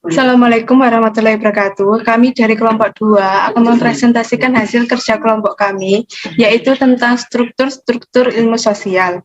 Assalamualaikum warahmatullahi wabarakatuh. Kami dari kelompok 2 akan mempresentasikan hasil kerja kelompok kami, yaitu tentang struktur-struktur ilmu sosial.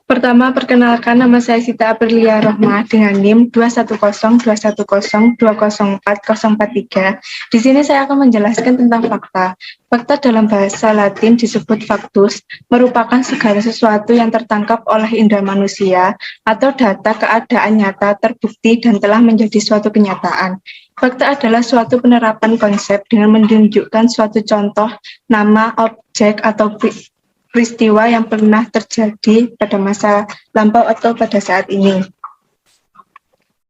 Pertama, perkenalkan, nama saya Sita Aprilia Rohma dengan NIM 2102102040443. Di sini saya akan menjelaskan tentang fakta. Fakta dalam bahasa Latin disebut factus, merupakan segala sesuatu yang tertangkap oleh indera manusia atau data keadaan nyata terbukti dan telah menjadi suatu kenyataan. Fakta adalah suatu penerapan konsep dengan menunjukkan suatu contoh, nama, objek, atau peristiwa yang pernah terjadi pada masa lampau atau pada saat ini.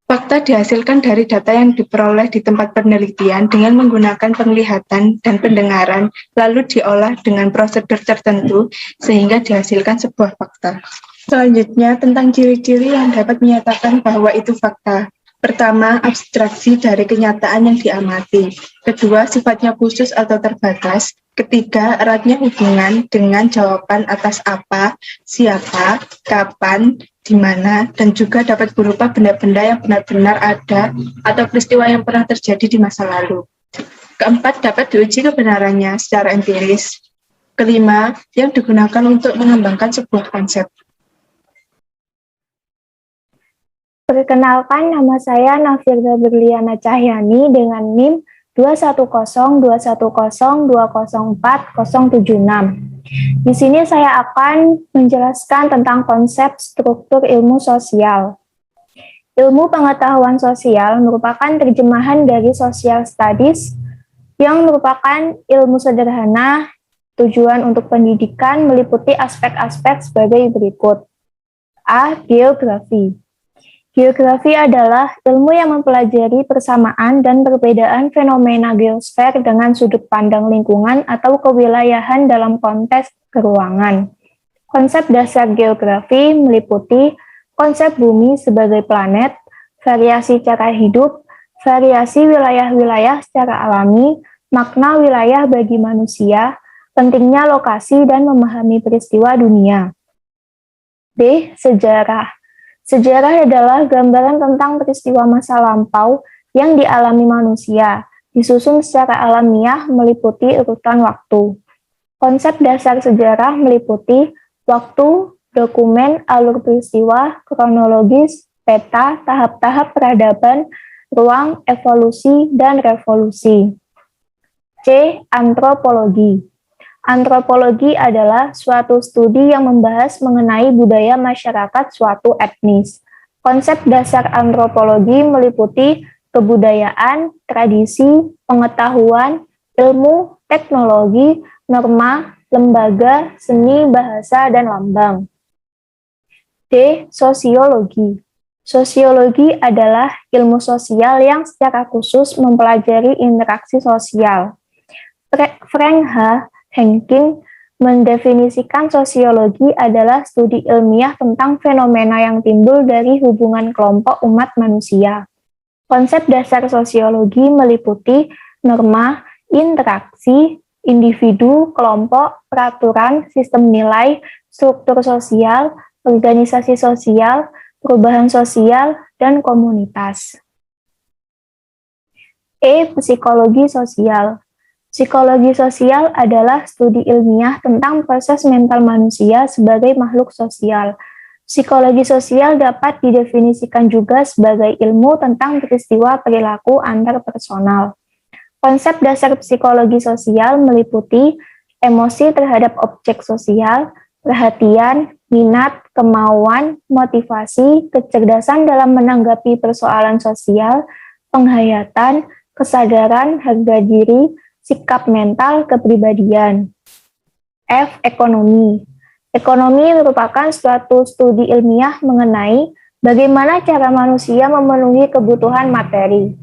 Fakta dihasilkan dari data yang diperoleh di tempat penelitian dengan menggunakan penglihatan dan pendengaran, lalu diolah dengan prosedur tertentu sehingga dihasilkan sebuah fakta. Selanjutnya, tentang ciri-ciri yang dapat menyatakan bahwa itu fakta. Pertama, abstraksi dari kenyataan yang diamati. Kedua, sifatnya khusus atau terbatas. Ketiga, eratnya hubungan dengan jawaban atas apa, siapa, kapan, di mana, dan juga dapat berupa benda-benda yang benar-benar ada atau peristiwa yang pernah terjadi di masa lalu. Keempat, dapat diuji kebenarannya secara empiris. Kelima, yang digunakan untuk mengembangkan sebuah konsep. Perkenalkan, nama saya Nafirda Berliana Cahyani dengan NIM 2102102040076. Di sini saya akan menjelaskan tentang konsep struktur ilmu sosial. Ilmu pengetahuan sosial merupakan terjemahan dari social studies yang merupakan ilmu sederhana. Tujuan untuk pendidikan meliputi aspek-aspek sebagai berikut. A. Geografi. Geografi adalah ilmu yang mempelajari persamaan dan perbedaan fenomena geosfer dengan sudut pandang lingkungan atau kewilayahan dalam konteks keruangan. Konsep dasar geografi meliputi konsep bumi sebagai planet, variasi cara hidup, variasi wilayah-wilayah secara alami, makna wilayah bagi manusia, pentingnya lokasi dan memahami peristiwa dunia. B. Sejarah. Sejarah adalah gambaran tentang peristiwa masa lampau yang dialami manusia, disusun secara alamiah meliputi urutan waktu. Konsep dasar sejarah meliputi waktu, dokumen, alur peristiwa, kronologis, peta, tahap-tahap peradaban, ruang, evolusi, dan revolusi. C. Antropologi. Antropologi adalah suatu studi yang membahas mengenai budaya masyarakat suatu etnis. Konsep dasar antropologi meliputi kebudayaan, tradisi, pengetahuan, ilmu, teknologi, norma, lembaga, seni, bahasa, dan lambang. D. Sosiologi. Sosiologi adalah ilmu sosial yang secara khusus mempelajari interaksi sosial. Frank H. Henking mendefinisikan sosiologi adalah studi ilmiah tentang fenomena yang timbul dari hubungan kelompok umat manusia. Konsep dasar sosiologi meliputi norma, interaksi, individu, kelompok, peraturan, sistem nilai, struktur sosial, organisasi sosial, perubahan sosial, dan komunitas. E. Psikologi sosial. Psikologi sosial adalah studi ilmiah tentang proses mental manusia sebagai makhluk sosial. Psikologi sosial dapat didefinisikan juga sebagai ilmu tentang peristiwa perilaku antar personal. Konsep dasar psikologi sosial meliputi emosi terhadap objek sosial, perhatian, minat, kemauan, motivasi, kecerdasan dalam menanggapi persoalan sosial, penghayatan, kesadaran, harga diri, sikap mental, kepribadian. F. Ekonomi. Ekonomi merupakan suatu studi ilmiah mengenai bagaimana cara manusia memenuhi kebutuhan materi.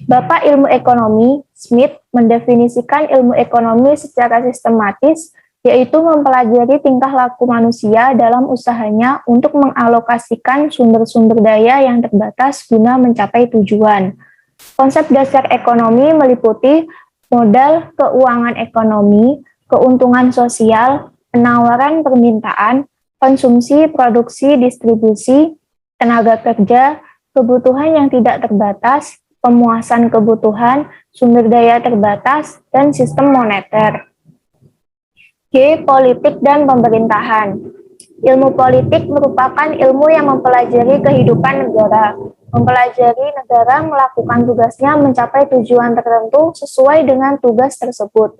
Bapak ilmu ekonomi, Smith, mendefinisikan ilmu ekonomi secara sistematis, yaitu mempelajari tingkah laku manusia dalam usahanya untuk mengalokasikan sumber-sumber daya yang terbatas guna mencapai tujuan. Konsep dasar ekonomi meliputi modal, keuangan ekonomi, keuntungan sosial, penawaran permintaan, konsumsi, produksi, distribusi, tenaga kerja, kebutuhan yang tidak terbatas, pemuasan kebutuhan, sumber daya terbatas, dan sistem moneter. G. Politik dan pemerintahan. Ilmu politik merupakan ilmu yang mempelajari kehidupan negara. Mempelajari negara melakukan tugasnya mencapai tujuan tertentu sesuai dengan tugas tersebut.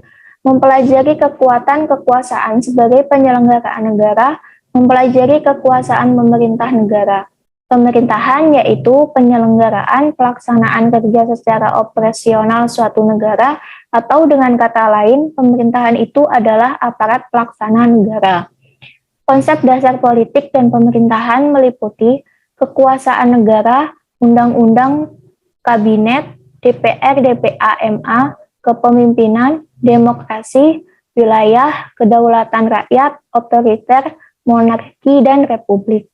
Mempelajari kekuatan kekuasaan sebagai penyelenggaraan negara, mempelajari kekuasaan pemerintah negara. Pemerintahan yaitu penyelenggaraan pelaksanaan kerja secara operasional suatu negara, atau dengan kata lain, pemerintahan itu adalah aparat pelaksana negara. Konsep dasar politik dan pemerintahan meliputi kekuasaan negara, undang-undang, kabinet, DPR, DPA, MA, kepemimpinan, demokrasi, wilayah, kedaulatan rakyat, otoriter, monarki, dan republik.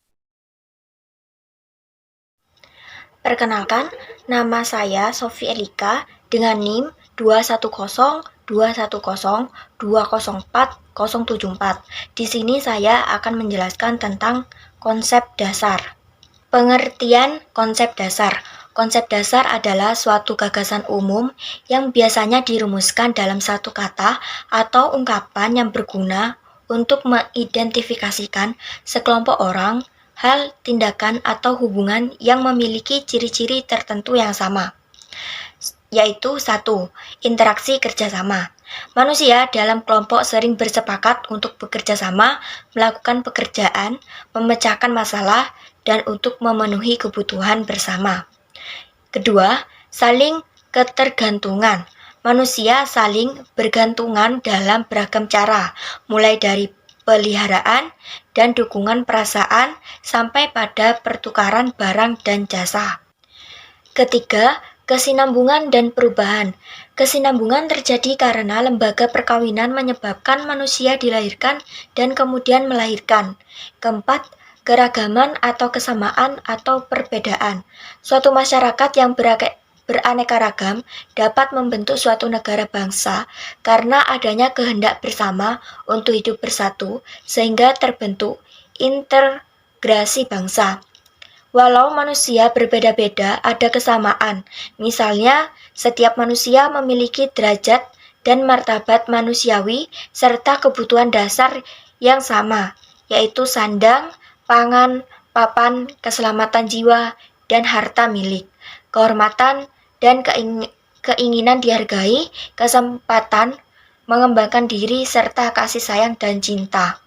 Perkenalkan, nama saya Sofi Elika dengan NIM 21020204074. Di sini saya akan menjelaskan tentang konsep dasar. Pengertian konsep dasar. Konsep dasar adalah suatu gagasan umum yang biasanya dirumuskan dalam satu kata atau ungkapan yang berguna untuk mengidentifikasikan sekelompok orang, hal, tindakan, atau hubungan yang memiliki ciri-ciri tertentu yang sama, yaitu 1. Interaksi kerjasama. Manusia dalam kelompok sering bersepakat untuk bekerja sama, melakukan pekerjaan, memecahkan masalah, dan untuk memenuhi kebutuhan bersama. Kedua, saling ketergantungan. Manusia saling bergantungan dalam beragam cara, mulai dari peliharaan dan dukungan perasaan sampai pada pertukaran barang dan jasa. Ketiga, kesinambungan dan perubahan. Kesinambungan terjadi karena lembaga perkawinan menyebabkan manusia dilahirkan dan kemudian melahirkan. Keempat, keragaman atau kesamaan atau perbedaan. Suatu masyarakat yang beraneka ragam dapat membentuk suatu negara bangsa karena adanya kehendak bersama untuk hidup bersatu sehingga terbentuk integrasi bangsa. Walau manusia berbeda-beda, ada kesamaan. Misalnya, setiap manusia memiliki derajat dan martabat manusiawi serta kebutuhan dasar yang sama, yaitu sandang, pangan, papan, keselamatan jiwa, dan harta milik, kehormatan, dan keinginan dihargai, kesempatan mengembangkan diri, serta kasih sayang dan cinta.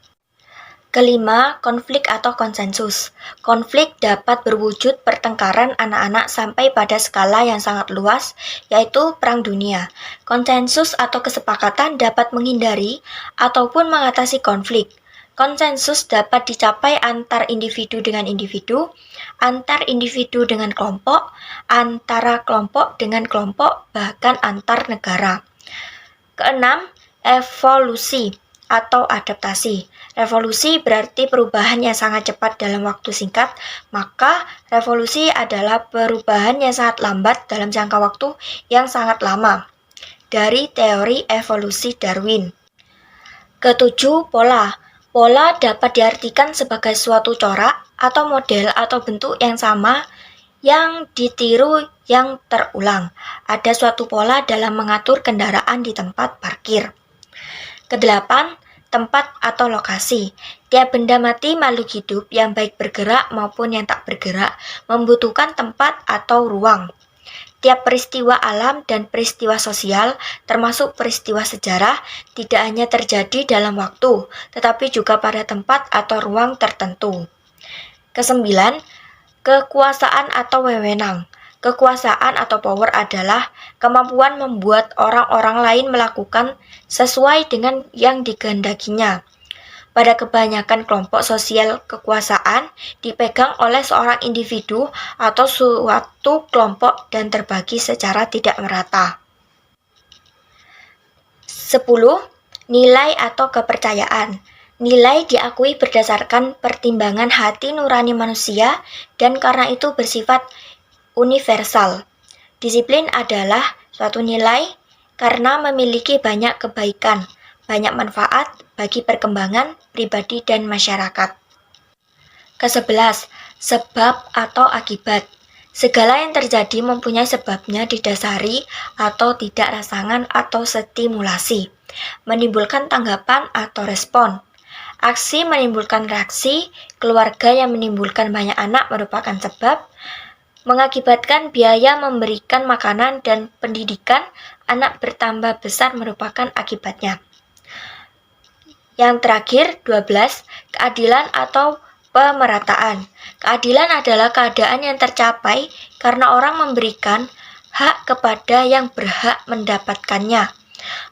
Kelima, konflik atau konsensus. Konflik dapat berwujud pertengkaran anak-anak sampai pada skala yang sangat luas, yaitu perang dunia. Konsensus atau kesepakatan dapat menghindari ataupun mengatasi konflik. Konsensus dapat dicapai antar individu dengan individu, antar individu dengan kelompok, antara kelompok dengan kelompok, bahkan antar negara. Keenam, evolusi atau adaptasi. Revolusi berarti perubahan yang sangat cepat dalam waktu singkat, maka revolusi adalah perubahan yang sangat lambat dalam jangka waktu yang sangat lama. Dari teori evolusi Darwin. Ketujuh, pola. Pola dapat diartikan sebagai suatu corak atau model atau bentuk yang sama yang ditiru yang terulang. Ada suatu pola dalam mengatur kendaraan di tempat parkir. Kedelapan, tempat atau lokasi. Tiap benda mati makhluk hidup yang baik bergerak maupun yang tak bergerak membutuhkan tempat atau ruang. Tiap peristiwa alam dan peristiwa sosial, termasuk peristiwa sejarah, tidak hanya terjadi dalam waktu, tetapi juga pada tempat atau ruang tertentu. Kesembilan, kekuasaan atau wewenang. Kekuasaan atau power adalah kemampuan membuat orang-orang lain melakukan sesuai dengan yang dikehendakinya. Pada kebanyakan kelompok sosial, kekuasaan dipegang oleh seorang individu atau suatu kelompok dan terbagi secara tidak merata. 10. Nilai atau kepercayaan. Nilai diakui berdasarkan pertimbangan hati nurani manusia dan karena itu bersifat universal. Disiplin adalah suatu nilai karena memiliki banyak kebaikan, banyak manfaat bagi perkembangan pribadi dan masyarakat. Ke-11, sebab atau akibat. Segala yang terjadi mempunyai sebabnya didasari atau tidak rangsangan atau stimulasi, menimbulkan tanggapan atau respon. Aksi menimbulkan reaksi, keluarga yang menimbulkan banyak anak merupakan sebab, mengakibatkan biaya memberikan makanan dan pendidikan anak bertambah besar merupakan akibatnya. Yang terakhir, 12, keadilan atau pemerataan. Keadilan adalah keadaan yang tercapai karena orang memberikan hak kepada yang berhak mendapatkannya.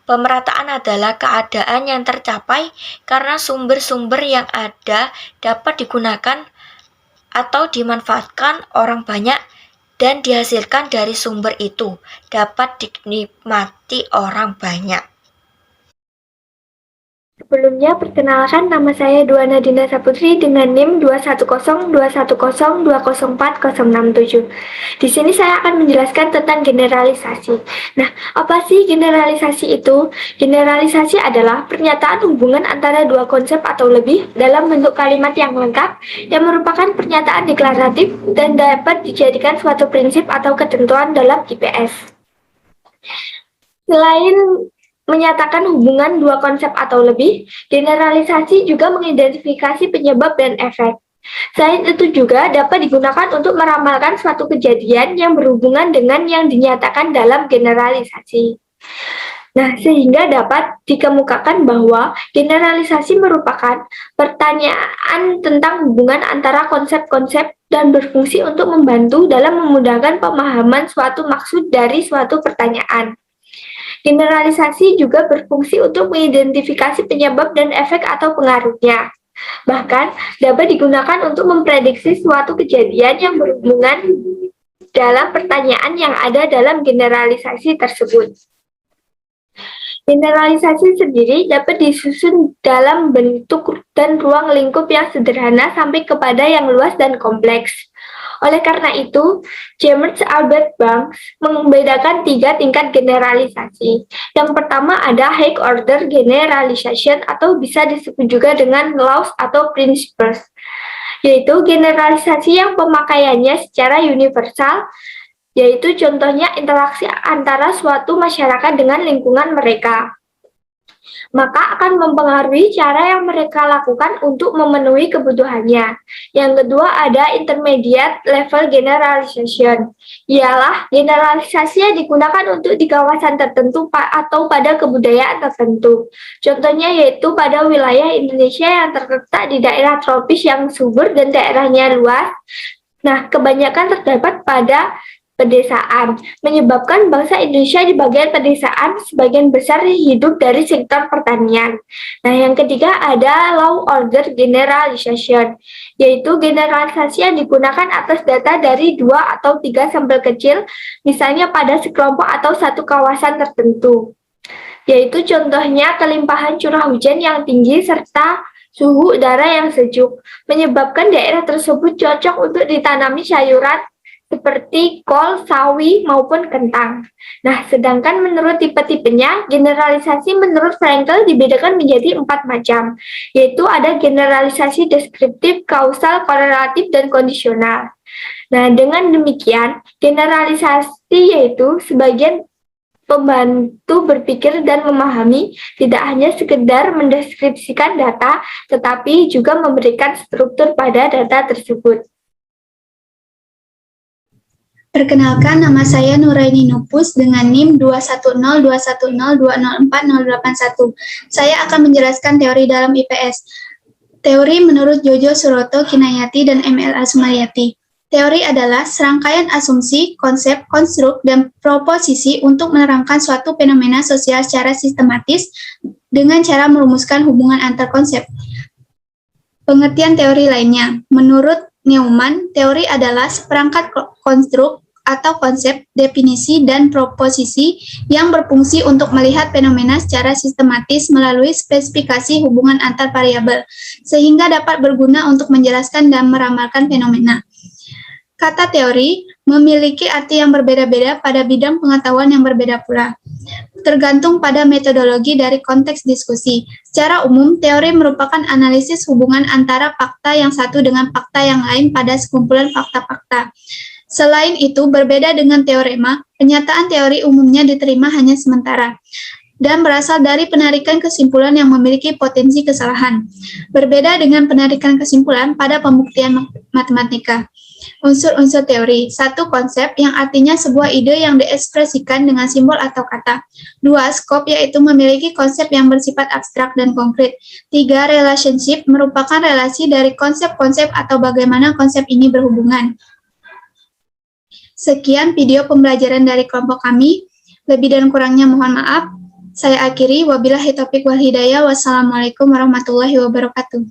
Pemerataan adalah keadaan yang tercapai karena sumber-sumber yang ada dapat digunakan atau dimanfaatkan orang banyak dan dihasilkan dari sumber itu dapat dinikmati orang banyak. Sebelumnya, perkenalkan nama saya Duana Dina Saputri dengan NIM 2102102040067. Di sini saya akan menjelaskan tentang generalisasi. Nah, apa sih generalisasi itu? Generalisasi adalah pernyataan hubungan antara dua konsep atau lebih dalam bentuk kalimat yang lengkap yang merupakan pernyataan deklaratif dan dapat dijadikan suatu prinsip atau ketentuan dalam IPS. Selain menyatakan hubungan dua konsep atau lebih, generalisasi juga mengidentifikasi penyebab dan efek. Selain itu juga dapat digunakan untuk meramalkan suatu kejadian yang berhubungan dengan yang dinyatakan dalam generalisasi. Nah, sehingga dapat dikemukakan bahwa generalisasi merupakan pertanyaan tentang hubungan antara konsep-konsep dan berfungsi untuk membantu dalam memudahkan pemahaman suatu maksud dari suatu pertanyaan. Generalisasi juga berfungsi untuk mengidentifikasi penyebab dan efek atau pengaruhnya. Bahkan dapat digunakan untuk memprediksi suatu kejadian yang berhubungan dalam pertanyaan yang ada dalam generalisasi tersebut. Generalisasi sendiri dapat disusun dalam bentuk dan ruang lingkup yang sederhana sampai kepada yang luas dan kompleks. Oleh karena itu, James Albert Banks membedakan 3 tingkat generalisasi. Yang pertama ada high order generalization atau bisa disebut juga dengan laws atau principles, yaitu generalisasi yang pemakaiannya secara universal, yaitu contohnya interaksi antara suatu masyarakat dengan lingkungan mereka. Maka akan mempengaruhi cara yang mereka lakukan untuk memenuhi kebutuhannya. Yang kedua ada intermediate level generalization, ialah generalisasi yang digunakan untuk di kawasan tertentu atau pada kebudayaan tertentu. Contohnya yaitu pada wilayah Indonesia yang terletak di daerah tropis yang subur dan daerahnya luas. Nah, kebanyakan terdapat pada pedesaan, menyebabkan bangsa Indonesia di bagian pedesaan sebagian besar hidup dari sektor pertanian. Nah, yang ketiga ada law order generalization, yaitu generalisasi yang digunakan atas data dari 2 atau 3 sampel kecil, misalnya pada sekelompok atau satu kawasan tertentu. Yaitu contohnya kelimpahan curah hujan yang tinggi serta suhu udara yang sejuk, menyebabkan daerah tersebut cocok untuk ditanami sayuran seperti kol, sawi, maupun kentang. Nah, sedangkan menurut tipe-tipenya, generalisasi menurut Frankel dibedakan menjadi 4 macam, yaitu ada generalisasi deskriptif, kausal, korelatif, dan kondisional. Nah, dengan demikian, generalisasi yaitu sebagian pembantu berpikir dan memahami, tidak hanya sekedar mendeskripsikan data, tetapi juga memberikan struktur pada data tersebut. Perkenalkan, nama saya Nuraini Nupus dengan NIM 2102102040081. Saya akan menjelaskan teori dalam IPS. Teori menurut Jojo Suroto Kinayati dan MLA Sumayati. Teori adalah serangkaian asumsi, konsep, konstruk, dan proposisi untuk menerangkan suatu fenomena sosial secara sistematis dengan cara merumuskan hubungan antar konsep. Pengertian teori lainnya. Menurut Neumann, teori adalah seperangkat konstruk atau konsep, definisi, dan proposisi yang berfungsi untuk melihat fenomena secara sistematis melalui spesifikasi hubungan antar variabel, sehingga dapat berguna untuk menjelaskan dan meramalkan fenomena. Kata teori memiliki arti yang berbeda-beda pada bidang pengetahuan yang berbeda pula, tergantung pada metodologi dari konteks diskusi. Secara umum, teori merupakan analisis hubungan antara fakta yang satu dengan fakta yang lain pada sekumpulan fakta-fakta. Selain itu, berbeda dengan teorema, penyataan teori umumnya diterima hanya sementara dan berasal dari penarikan kesimpulan yang memiliki potensi kesalahan. Berbeda dengan penarikan kesimpulan pada pembuktian matematika. Unsur-unsur teori. 1. Konsep, yang artinya sebuah ide yang diekspresikan dengan simbol atau kata. 2. Skop, yaitu memiliki konsep yang bersifat abstrak dan konkret. 3. Relationship, merupakan relasi dari konsep-konsep atau bagaimana konsep ini berhubungan. Sekian video pembelajaran dari kelompok kami. Lebih dan kurangnya mohon maaf. Saya akhiri, wabillahi taufiq wal hidayah. Wassalamualaikum warahmatullahi wabarakatuh.